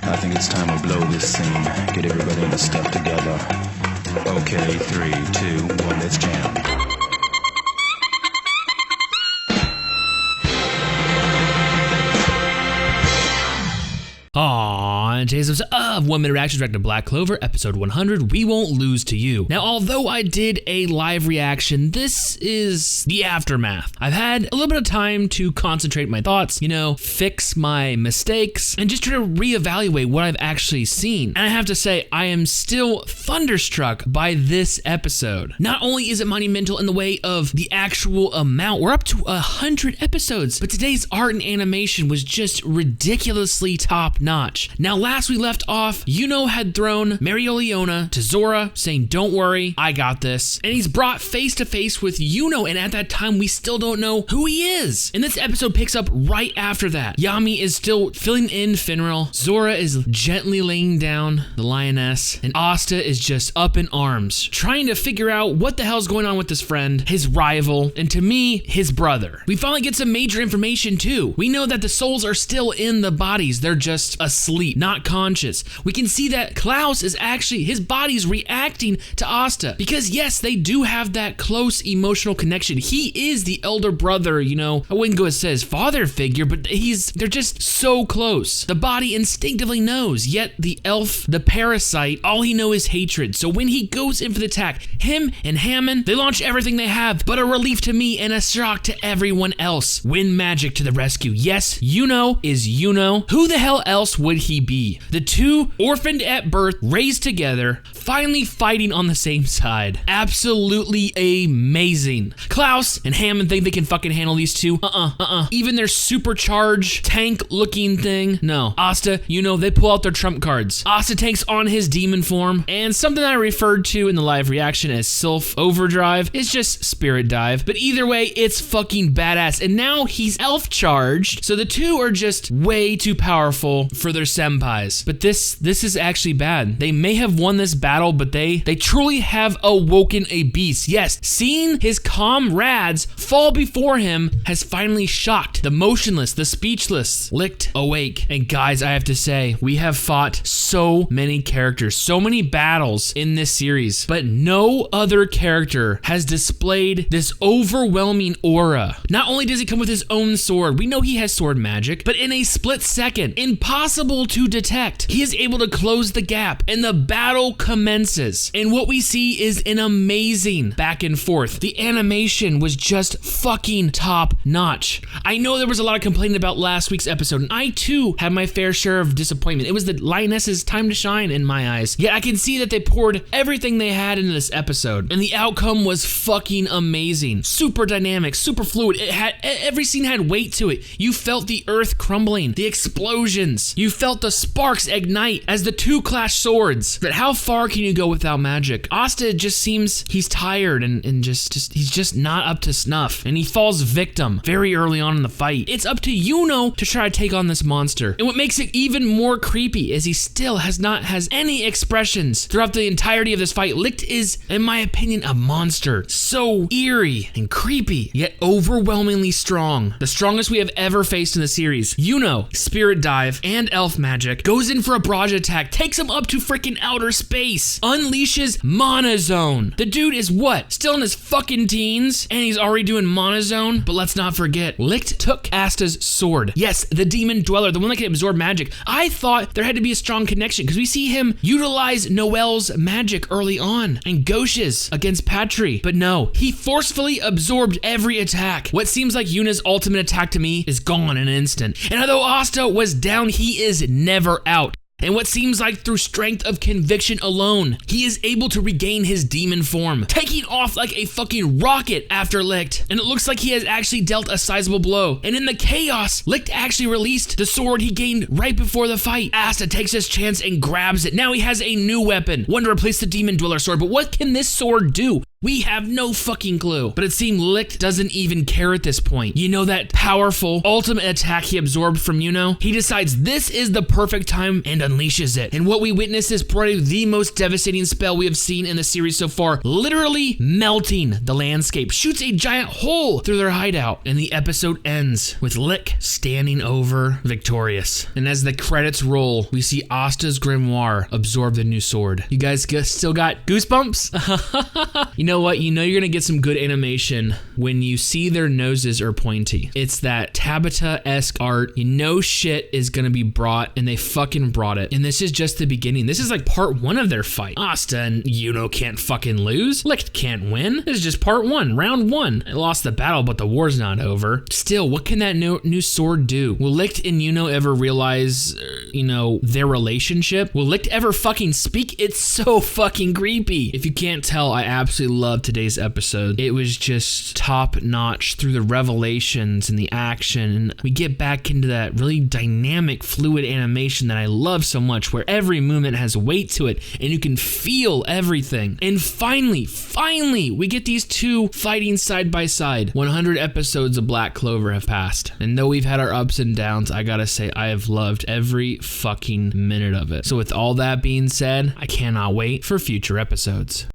I think it's time we blow this scene. Get everybody in the stuff together. Okay, 3, 2, 1, let's jam. Aww, and today's episode of 1 Minute Reaction directed to Black Clover, episode 100, We Won't Lose to You. Now, although I did a live reaction, this is the aftermath. I've had a little bit of time to concentrate my thoughts, fix my mistakes, and just try to reevaluate what I've actually seen. And I have to say, I am still thunderstruck by this episode. Not only is it monumental in the way of the actual amount, we're up to 100 episodes, but today's art and animation was just ridiculously top-notch. Now, last we left off, had thrown Marioliona to Zora, saying, "Don't worry, I got this." And he's brought face to face with and at that time, we still don't know who he is. And this episode picks up right after that. Yami is still filling in Finral, Zora is gently laying down the lioness, and Asta is just up in arms, trying to figure out what the hell's going on with his friend, his rival, and to me, his brother. We finally get some major information too. We know that the souls are still in the bodies, they're just asleep, not conscious. We can see that Klaus is actually, his body's reacting to Asta, because yes, they do have that close emotional connection. He is the elder brother, I wouldn't go as his father figure, but they're just so close. The body instinctively knows, yet the elf, the parasite, all he knows is hatred. So when he goes in for the attack, him and Hammond, they launch everything they have, but a relief to me and a shock to everyone else. Wind Magic to the rescue. Yes, is who the hell else would he be? The two orphaned at birth, raised together, finally fighting on the same side. Absolutely amazing. Klaus and Hammond think they can fucking handle these two. Even their supercharged tank looking thing. No. Asta, they pull out their trump cards. Asta takes on his demon form, and something I referred to in the live reaction as Sylph Overdrive is just Spirit Dive. But either way, it's fucking badass. And now he's elf charged, so the two are just way too powerful for their senpais. But this is actually bad. They may have won this battle, but they truly have awoken a beast. Yes, seeing his comrades fall before him has finally shocked the motionless, the speechless, Licht awake. And guys, I have to say, we have fought so many characters, so many battles in this series, but no other character has displayed this overwhelming aura. Not only does he come with his own sword, we know he has sword magic, but in a split second, impossible to detect, he is able to close the gap, and the battle commences. And what we see is an amazing back and forth. The animation was just fucking top notch. I know there was a lot of complaining about last week's episode, and I too had my fair share of disappointment. It was the lioness's time to shine in my eyes. Yet I can see that they poured everything they had into this episode, and the outcome was fucking amazing. Super dynamic, super fluid. Every scene had weight to it. You felt the earth crumbling, the explosions. You felt the sparks ignite as the two clash swords. But how far can you go without magic? Asta just seems he's tired and he's just not up to snuff, and he falls victim very early on in the fight. It's up to to try to take on this monster. And what makes it even more creepy is he still has any expressions throughout the entirety of this fight. Licht is, in my opinion, a monster. So eerie and creepy, yet overwhelmingly strong. The strongest we have ever faced in the series. Spirit Dive and elf magic, goes in for a barrage attack, takes him up to freaking outer space, unleashes Monozone. The dude is what? Still in his fucking teens, and he's already doing Monozone? But let's not forget, Licht took Asta's sword. Yes, the demon dweller, the one that can absorb magic. I thought there had to be a strong connection, because we see him utilize Noelle's magic early on, and Gauche's against Patry. But no, he forcefully absorbed every attack. What seems like Yuna's ultimate attack to me is gone in an instant. And although Asta was down, he is never out. And what seems like through strength of conviction alone, he is able to regain his demon form, taking off like a fucking rocket after Licht. And it looks like he has actually dealt a sizable blow. And in the chaos, Licht actually released the sword he gained right before the fight. Asta takes his chance and grabs it. Now he has a new weapon, one to replace the demon dweller sword. But what can this sword do? We have no fucking clue. But it seemed Licht doesn't even care at this point. You know that powerful ultimate attack he absorbed from Yuno? He decides this is the perfect time and unleashes it. And what we witness is probably the most devastating spell we have seen in the series so far, literally melting the landscape, shoots a giant hole through their hideout. And the episode ends with Licht standing over victorious. And as the credits roll, we see Asta's grimoire absorb the new sword. You guys still got goosebumps? You know what? You know you're gonna get some good animation when you see their noses are pointy. It's that Tabata-esque art. You know shit is gonna be brought, and they fucking brought it. And this is just the beginning. This is like part 1 of their fight. Asta and Yuno can't fucking lose. Licht can't win. This is just part 1, round 1. I lost the battle, but the war's not over. Still, what can that new sword do? Will Licht and Yuno ever realize, their relationship? Will Licht ever fucking speak? It's so fucking creepy. If you can't tell, I absolutely love today's episode. It was just top notch through the revelations and the action, and we get back into that really dynamic, fluid animation that I love so much, where every movement has weight to it and you can feel everything. And finally, we get these two fighting side by side. 100 episodes of Black Clover have passed, and though we've had our ups and downs, I gotta say I have loved every fucking minute of it. So with all that being said, I cannot wait for future episodes.